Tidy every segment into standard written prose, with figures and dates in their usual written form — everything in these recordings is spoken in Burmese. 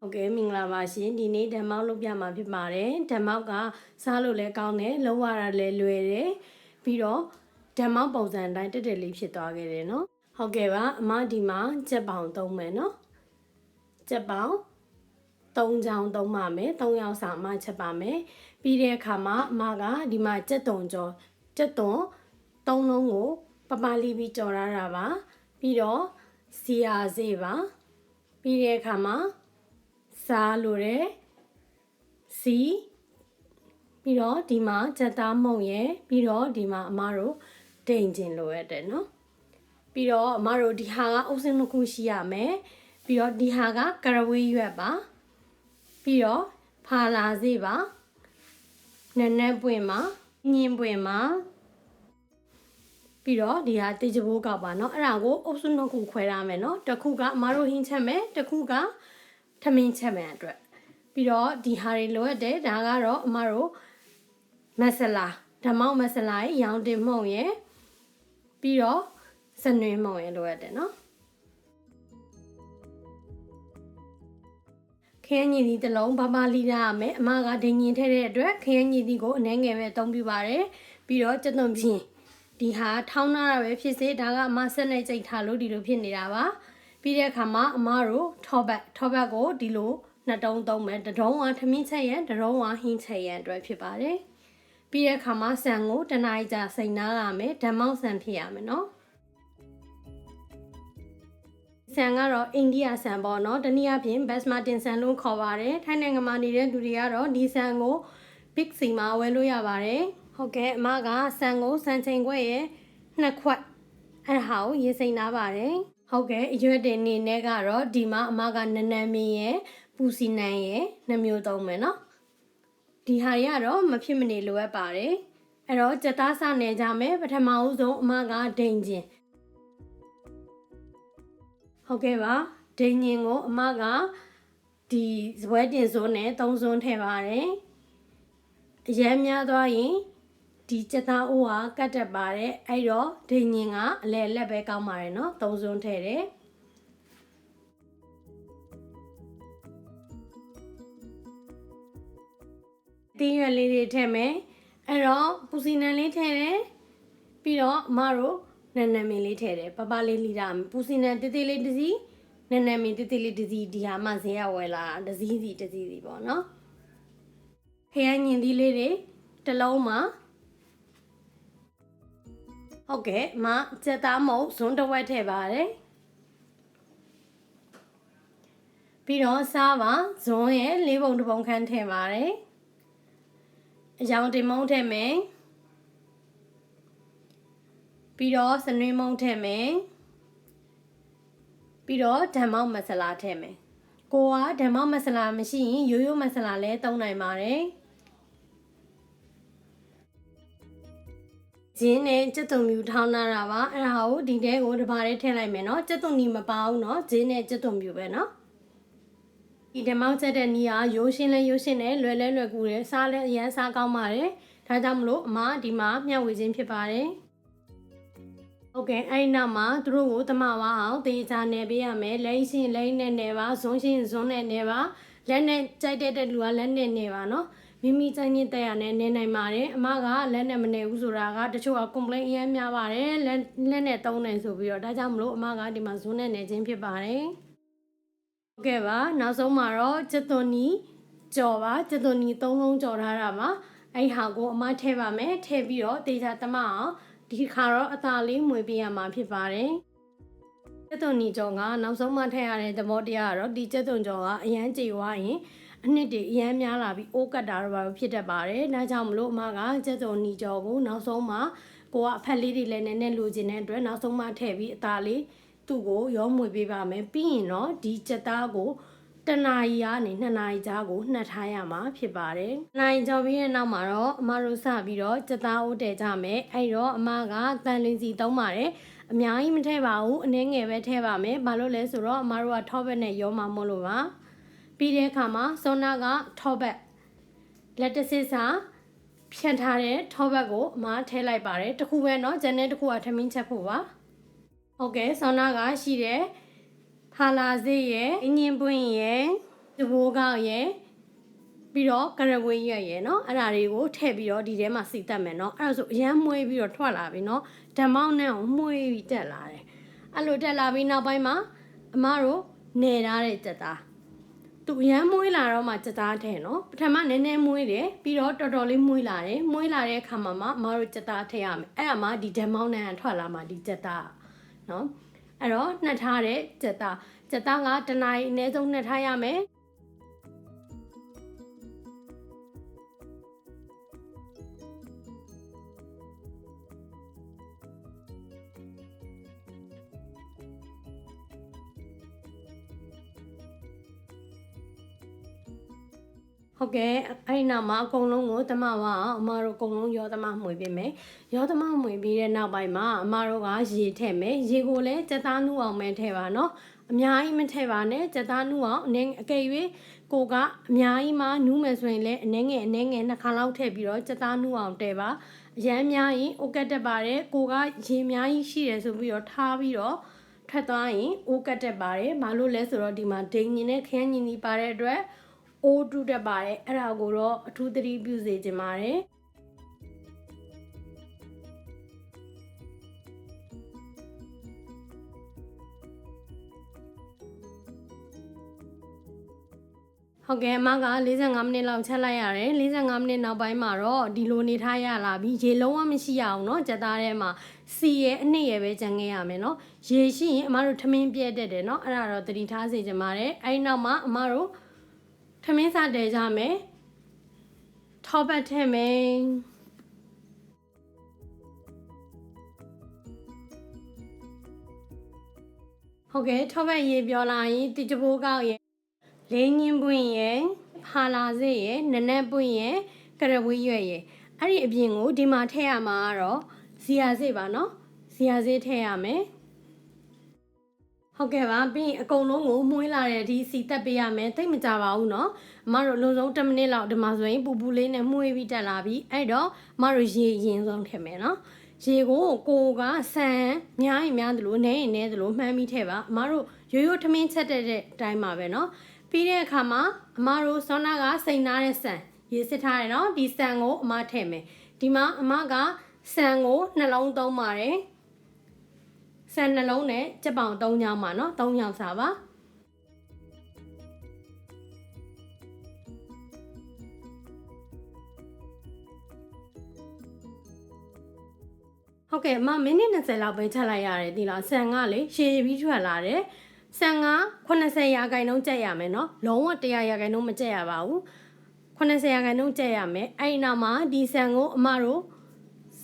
ဟုတ်ကဲ့မင်္ဂလာပါရှင်ဒီနေ့ဓမ္မောက်လုပ်ပြမှာဖြစ်ပါတယ်ဓမ္မောက်ကစားလို့လည်းကောင်းတယ်လုံးဝလည်းလွယ်တယ်ပြီးတော့ဓမ္မောက်ပုံစံအတိုင်းတက်တက်လေးဖြစ်သွားခဲ့တယ်နော်ဟုတ်ကဲ့ပါအမဒီမှာကြက်ပေါင်သုံးမယ်နော်ကြက်ပေါင်3ချောင်းသုံးပါမယ်3ယောက်စာအမချက်ပါမယ်ပြီးတဲ့အခါမှာအမကဒီမှာကြက်သွန်ကြောကြက်သွန်3လုံးကိုပပလေးပြီးကြော်ရတာပါပြီးတော့စီယာစေးပါပြီးတဲ့အခါမှာစားလို့ရစီပြီးတော့ဒီမှာချက်သားမုံရယ်ပြီးတော့ဒီမှာအမတို့ဒိန်ကျင်လိုရတယ်နော်ပြီးတော့အမတို့ဒီဟာကအုပ်စင်းတစ်ခုရှိရမယ်ပြီးတော့ဒီဟာကကရဝေးရွက်ပါပြီးတော့ဖာလာစေးပါနက်နက်ပွင့်မှာညင်းပွင့်မှာပြီးတော့ဒီဟာတေချဘိုးကောက်ပါเนาะအဲ့ဒါကိုအုပ်စုနှစ်ခုခွဲရမယ်เนาะတစ်ခုကအမတို့ဟင်းချက်မယ်တစ်ခုကထမင်းချက်မယ်အတွက်ပြီးတော့ဒီဟာတွေလိုအပ်တယ်ဒါကတော့အမတို့မဆလာဓမောက်မဆလာရဲ့ရောင်တင်မှုန့်ရယ်ပြီးတော့စနွေးမှုန့်ရယ်လိုအပ်တယ်เนาะခရမ်းညီသီးတစ်လုံးဘာဘာလီရရမယ်အမကဒိန်ညင်ထည့်တဲ့အတွက်ခရမ်းညီသီးကိုအနှဲငယ်ပဲအသုံးပြုပါတယ်ပြီးတော့ကြက်သွန်ပြင်းဒီဟာထောင်းထားတာပဲဖြစ်စေဒါကအမဆက်နဲ့ကြိတ်ထားလို့ဒီလိုဖြစ်နေတာပါပြီးတဲ့အခါမှာအမတို့ထောဘတ်ကိုဒီလိုနှစ်တုံးသုံးမယ်တစ်တုံးကထမင်းချက်ရန်တစ်တုံးကဟင်းချက်ရန်အတွက်ဖြစ်ပါတယ်ပြီးတဲ့အခါမှာဆန်ကိုတနားကြာစိန်နားရမယ်ဓမောက်ဆန်ဖြစ်ရမယ်နော်ဆန်ကတော့အိန္ဒိယဆန်ပေါ့နော်တနည်းအားဖြင့် basmati ဆန်လို့ခေါ်ပါတယ်ထိုင်းနိုင်ငံမှာနေတဲ့လူတွေကတော့ဒီဆန်ကို big C မှာဝယ်လို့ရပါတယ်ဟုတ်ကဲ့အမကဆန်ကိုဆန်ချိန်ခွက်ရဲ့2ခွက်အဲ့ဒါကိုရေစိန်နာပါတယ်ဟုတ်ကဲ့အရွက်တင်နေနဲ့ကတော့ဒီမှာအမကနနမင်းရဲ့ပူစီနန်းရဲ့နှမျိုးသုံးမယ်နော်ဒီဟာတွေကတော့မဖြစ်မနေလိုအပ်ပါတယ်အဲ့တော့ကြက်သားစနေကြမယ်ပထမဦးဆုံးအမကဒိန်ကျင်ဟုတ်ကဲ့ပါဒိန်ကျင်ကိုအမကဒီဇပွဲတင်စွန်းနဲ့3စွန်းထည့်ပါတယ်အရမ်းများသွားရင်ဒီကြက်သားအိုးကကတ်တက်ပါတယ်အဲ့တော့ဒိန်ကျင်ကအလဲလက်ပဲကောင်းပါတယ်နော်3စွန်းထည့်တယ်တင်းရွက်လေးတွေထည့်မယ်အဲ့တော့ပူစီနံလေးထည့်တယ်ပြီးတော့အမတို့နနမင်းလေးထည့်တယ်ပပလေးလိတာပူစီနံတေးသေးလေးတစ်စီးနနမင်းတေးသေးလေးတစ်စီးဒီဟာမှဈေးရဝယ်လာတစ်စီးစီပေါ့နော်ခရမ်းညင်သီးလေးတွေတစ်လုံးမှာဟုတ်ကဲ့မကြက်သားမုံဇွန်းတစ်ဝက်ထည့်ပါတယ်ပြီးတော့စားပါဇွန်းရဲ့၄ပုံတစ်ပုံခန့်ထည့်ပါတယ်အရောင်တင်မုံထည့်မယ်ပြီးတော့စနွေးမုံထည့်မယ်ပြီးတော့ဓမောက်မဆလာထည့်မယ်ကိုကဓမောက်မဆလာမရှိရင်ရိုးရိုးမဆလာလည်းသုံးနိုင်ပါတယ်ဂျင်းနဲ့ကြက်သွန်မြူထောင်းထားတာပါအဲ့ဒါကိုဒီထဲကိုတစ်ပါးလေးထည့်လိုက်မယ်နော်ကြက်သွန်နီမပါဘူးနော်ဂျင်းနဲ့ကြက်သွန်မြူပဲနော်ဒီဓမောက်ချက်တဲ့နီးကရိုးရှင်းလဲရိုးရှင်းတယ်လွယ်လဲလွယ်ကူတယ်စားလဲအရန်စားကောင်းပါတယ်ဒါကြောင့်မလို့အမဒီမှာမျှဝေခြင်းဖြစ်ပါတယ်ဟုတ်ကဲ့အဲ့နောက်မှာသူတို့ကိုတမဝါအောင်တေချာနယ်ပေးရမယ်လိမ့်ရှင်းလိမ့်နဲ့နယ်ပါဇွန်းရှင်းဇွန်းနဲ့နယ်ပါလက်နဲ့ကြိုက်တဲ့လူကလက်နဲ့နယ်ပါနော်မိမိကြိုက်နေတဲ့ရနဲ့နေနိုင်ပါတယ်အမကလက်နဲ့မနေဘူးဆိုတာကတချို့က complaint အများများပါတယ်လက်နဲ့တုံးနေဆိုပြီးတော့ဒါကြောင့်မလို့အမကဒီမှာဇွန်းနဲ့နေခြင်းဖြစ်ပါတယ်ဟုတ်ကဲ့ပါနောက်ဆုံးမှာတော့ကြက်သွန်နီကြော်ပါကြက်သွန်နီ3လုံးကြော်ထားတာပါအဲ့ဟာကိုအမထည့်ပါမယ်ထည့်ပြီးတော့တေချာတမအောင်ဒီခါတော့အသာလေးမွေပေးရမှာဖြစ်ပါတယ်ကြက်သွန်နီကြော်ကနောက်ဆုံးမှထည့်ရတဲ့သဘောတရားကတော့ဒီကြက်သွန်ကြော်ကအရန်ကြေွားရင်အနှစ်တွေအရန်များလာပြီးအိုးကတ်တာတော့ဘာဖြစ်တတ်ပါတယ်ဒါကြောင့်မလို့အမကကြက်သွန်နီကြော်ကိုနောက်ဆုံးမှကိုကအဖက်လေးတွေလည်းနည်းနည်းလိုချင်တဲ့အတွက်နောက်ဆုံးမှထည့်ပြီးအသာလေးသူ့ကိုရောမွေပေးပါမယ်ပြီးရင်တော့ဒီကြက်သားကိုတနာရီကနေ2နာရီကြားကိုနှက်ထားရမှာဖြစ်ပါတယ်။နိုင်ကြော်ပြီးတဲ့နောက်မှာတော့အမတို့စပြီးတော့ကြက်သားအိုးတည်ကြမယ်။အဲ့တော့အမကတန်လင်းစီသုံးပါတယ်။အများကြီးမထည့်ပါဘူး။အနည်းငယ်ပဲထည့်ပါမယ်။ဘာလို့လဲဆိုတော့အမတို့ကထောဘက်နဲ့ရောမှာမို့လို့ပါ။ပြီးတဲ့အခါမှာစောနာကထောဘက်လက်တစစ်စာဖြန့်ထားတဲ့ထောဘက်ကိုအမထည့်လိုက်ပါတယ်။တစ်ခုပဲเนาะဂျန်နဲ့တစ်ခုကထမင်းချက်ဖို့ပါ။ဟုတ်ကဲ့စောနာကရှိတဲ့ဖာလာစေးရဲ့အင်းရင်ပွင့်ရဲ့ တဘိုးကောက်ရဲ့ပြီးတော့ကရဝေးရွက်ရဲ့နော်အဲ့ဒါတွေကိုထည့်ပြီးတော့ဒီထဲမှာစီတက်မယ်နော်အဲ့ဒါဆိုအရန်မွေးပြီးတော့ထွက်လာပြီနော်ဓမ္မောက်နဲ့ကိုမွေးပြီးတက်လာတယ်အဲ့လိုတက်လာပြီးနောက်ပိုင်းမှာအမတို့နေထားတဲ့ကြက်သားသူအရန်မွေးလာတော့မှကြက်သားထည့်နော်ပထမနည်းနည်းမွေးတယ်ပြီးတော့တော်တော်လေးမွေးလာတယ်မွေးလာတဲ့အခါမှာအမတို့ကြက်သားထည့်ရမယ်အဲ့ဒါမှဒီဓမ္မောက်နဲ့ထွက်လာမှဒီကြက်သားနော်အဲ့တော့နှက်ထားတဲ့ကြက်သားကတနားရီအနည်းဆုံးနှက်ထားရမယ်ဟုတ်ကဲ့အဲ့ဒီနောက်မှာအကုန်လုံးကိုတမကအမတို့အကုန်လုံးရောသမမှွေပေးမယ်ရောသမမှွေပြီးတဲ့နောက်ပိုင်းမှာအမတို့ကရေထည့်မယ်ရေကိုလည်းကြက်သားနုအောင်ပဲထည့်ပါနော်အများကြီးမထည့်ပါနဲ့ကြက်သားနုအောင်အကယ်၍ကိုကအများကြီးမှနူးမယ်ဆိုရင်လည်းအနည်းငယ်နှစ်ခါလောက်ထည့်ပြီးတော့ကြက်သားနုအောင်တဲပါအရန်များရင်အိုကတ်တက်ပါတယ်ကိုကရေအများကြီးရှိတယ်ဆိုပြီးတော့ထားပြီးတော့ထွက်သွားရင်အိုကတ်တက်ပါတယ်ဘာလို့လဲဆိုတော့ဒီမှာဒိန်ညင်နဲ့ခရမ်းညင်ကြီးပါတဲ့အတွက်အိုးတူတက်ပါတယ်အဲ့ဒါကိုတော့အထူးသတိပြုစေချင်ပါတယ်ဟုတ်ကဲ့အမက45မိနစ်လောက်ချက်လိုက်ရတယ်45မိနစ်နောက်ပိုင်းမှာတော့ဒီလိုနေထားရလာပြီရေလုံးဝမရှိရအောင်เนาะကြက်သားထဲမှာစီရဲ့အနှစ်ရဲ့ပဲကြံခဲ့ရမယ်เนาะရေရှိရင်အမတို့ထမင်းပြည့်တတ်တယ်เนาะအဲ့ဒါတော့သတိထားစေချင်ပါတယ်အဲ့နောက်မှာအမတို့ထမင်းစားတဲကြမယ်ထောပတ်ထည့်မယ်ဟုတ်ကဲ့ထောပတ်ရေပြောလာရင်တိကျဘိုးကောက်ရဲ့လေးညင်းပွင့်ရဲ့ဟာလာစေ့ရဲ့နနက်ပွင့်ရဲ့ကရဝီရွက်ရဲ့အဲ့ဒီအပြင်ကိုဒီမှာထည့်ရမှာကတော့ဇီယာစေ့ပါနော်ဇီယာစေ့ထည့်ရမယ်ဟုတ်ကဲ့ပါပြီးအကုန်လုံးကိုမွှေးလာတဲ့ဒီစီတက်ပေးရမယ်တိတ်မကြပါဘူးเนาะအမတို့လုံးဆုံး10မိနစ်လောက်ဒီမှာဆိုရင်ပူပူလေးနဲ့မွှေးပြီးတက်လာပြီအဲ့တော့အမတို့ရေရင်ဆုံးထည့်မယ်เนาะရေကိုကဆန်များရင်များသလိုနည်းရင်နည်းသလိုမှန်းပြီးထည့်ပါအမတို့ရိုးရိုးထမင်းချက်တဲ့အတိုင်းပါပဲเนาะပြီးတဲ့အခါမှာအမတို့စောနာကစိန်ထားတဲ့ဆန်ရေစစ်ထားတယ်เนาะဒီဆန်ကိုအမထည့်မယ်ဒီမှာအမကဆန်ကိုနှလုံးသုံးပါတယ်ဆန်နှလုံးနဲ့ကြက်ပေါင်3ချောင်းပါเนาะ3ချောင်းစားပါဟုတ်ကဲ့မိနစ်20လောက်ပဲချက်လိုက်ရတယ်ဒီလားဆန်ကလေရှည်ပြီးထွက်လာတယ်ဆန်က80ရာခိုင်နှုန်းကျက်ရမယ်เนาะလုံးဝ100ရာခိုင်နှုန်းမကျက်ရပါဘူး80ရာခိုင်နှုန်းကျက်ရမယ်အဲ့ဒီနောက်မှာဒီဆန်ကိုအမတို့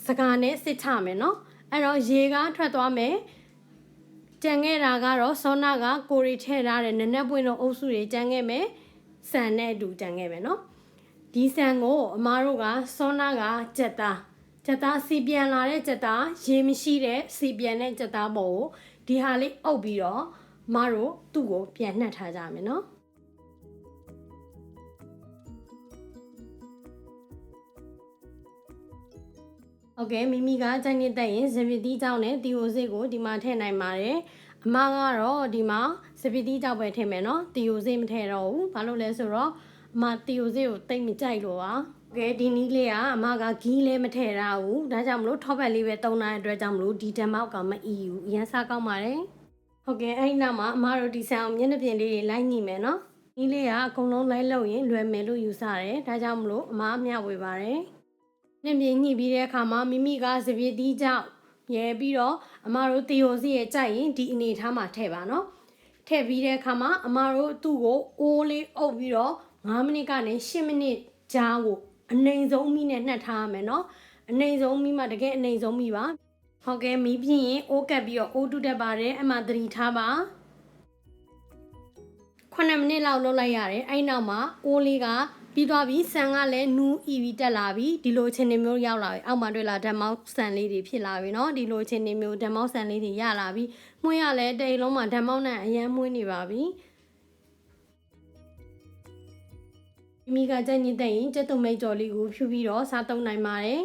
စကားနဲ့စစ်ချမယ်เนาะအဲ့တော့ရေကထွက်သွားမယ်ကြံခဲ့တာကတော့စောနာကကိုရီထည့်ထားတဲ့နနက်ပွင့်တို့အုပ်စုတွေကြံခဲ့မယ်ဆန်နဲ့အတူကြံခဲ့မယ်เนาะဒီဆန်ကိုအမတို့ကစောနာကကြက်သားစီပြန်လာတဲ့ကြက်သားရေမရှိတဲ့စီပြန်တဲ့ကြက်သားပေါ်ကိုဒီဟာလေးအုပ်ပြီးတော့မတို့သူ့ကိုပြန်နှက်ထားကြမယ်နော်โอเคမိမိကကြိုက်နေတဲ့ရင်စပီတီးကြောင့်နဲ့တီယိုစိတ်ကိုဒီမှာထည့်နိုင်ပါတယ်အမကတော့ဒီမှာစပီတီးကြောင့်ပဲထည့်မယ်နော်တီယိုစိတ်မထည့်တော့ဘူးဘာလို့လဲဆိုတော့အမတီယိုစိတ်ကိုတိတ်မကြိုက်လို့ပါโอเคဒီနီးလေးကအမကဂီးလည်းမထည့်ရဘူးဒါကြောင့်မလို့ထောပတ်လေးပဲတုံးတဲ့အတွက်ကြောင့်မလို့ဒီဓမ္မောက်ကမအီဘူးအရင်စားကောင်းပါတယ်ဟုတ်ကဲ့အဲ့ဒီနောက်မှာအမတို့ဒီဆန်အောင်မျက်နှာပြင်လေးတွေလိုက်ညှိမယ်နော်ဒီလေးကအကုန်လုံးလိုက်လို့ရင်လွယ်မယ်လို့ယူဆတယ်ဒါကြောင့်မလို့အမမျှဝေပါတယ်မျက်ပြင်ညှိပြီးတဲ့အခါမှာမိမိကစပစ်တီးကြောင့်ရဲပြီးတော့အမတို့တီယိုစီရဲ့ကြိုက်ရင်ဒီအနေထားမှာထည့်ပါနော်ထည့်ပြီးတဲ့အခါမှာအမတို့သူ့ကိုအိုးလေးအုပ်ပြီးတော့9မိနစ်ကနေ10မိနစ်ကြားကိုအနိုင်ဆုံးမိနဲ့နှက်ထားရမယ်နော်အနိုင်ဆုံးမိမှတကယ်အနိုင်ဆုံးမိပါဟုတ်ကဲ့မီးပြင်းရင်အိုးကပ်ပြီးတော့အိုးတူတတ်ပါတယ်အမှသတိထားပါ9မိနစ်လောက်လုပ်လိုက်ရတယ်အဲ့နောက်မှာအိုးလေးကပြီးသွားပြီဆန်ကလည်းနူးအီပြီးတက်လာပြီဒီလိုချင်းနေမျိုးရောက်လာပြီအောက်မှာတွေ့လာဓာတ်မောက်ဆန်လေးတွေဖြစ်လာပြီเนาะဒီလိုချင်းနေမျိုးဓာတ်မောက်ဆန်လေးတွေရလာပြီမှုရလဲတိတ်လုံးမှာဓာတ်မောက်နဲ့အရန်မွေးနေပါပြီမိကကြိုက်နေတဲ့ရင်ကျက်သွမိတ်ကြော်လေးကိုဖြူပြီးတော့စားသုံးနိုင်ပါတယ်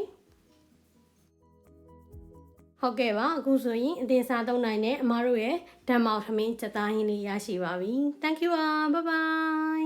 ဟုတ်ကဲ့ပါအခုဆိုရင်အတင်စားသုံးနိုင်တဲ့အမားတို့ရဲ့ဓာတ်မောက်ထမင်းချက်သားဟင်းလေးရရှိပါပြီ Thank you bye bye